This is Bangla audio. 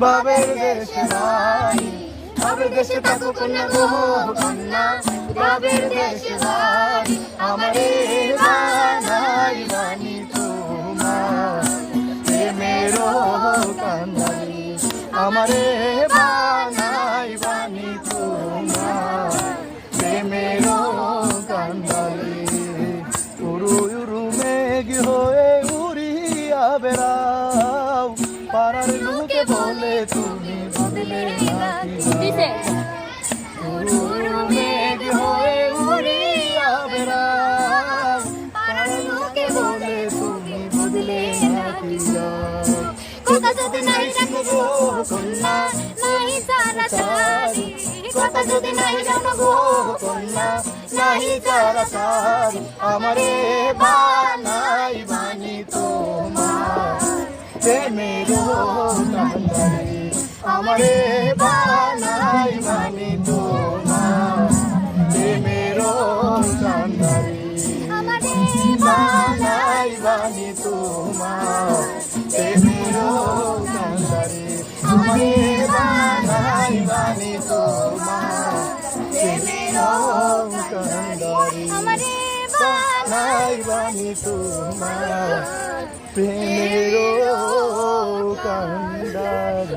বাবের দেশে বাড়ি, বাবের দেশে থাকুক কন্যা গো কন্যা, বাবের দেশে বাড়ি, আমারে বানাইবানি তোমার প্রেমেরও কান্ডারি, আমারে বানাইবানি তোমার প্রেমেরও কান্ডারি। উরু উরু মেঘ হয়ে উড়িয়া বেড়াও, পাড়ার লোকে বলে তুমি বদলে নাকি যাও। উরু উরু মেঘ হয়ে উড়িয়া বেড়াও, পাড়ার লোকে বলে তুমি বদলে নাকি যাও। কথা যদি নাই জানো গো কন্যা, নাই সারা সারি, কথা যদি নাই জানো গো কন্যা, নাই সারা সারি, আমারে বানাইবানি তোমার প্রেমেরও কান্ডারি, আমারে বানাইবানি তোমার প্রেমেরও কান্ডারি, আমারে বানাইবানি তোমার প্রেমেরও কান্ডারি, আমারে বানাইবানি তোমার প্রেমেরও কান্ডারি, আমারে বানাইবানি তোমার প্রেমেরও কান্ডারি।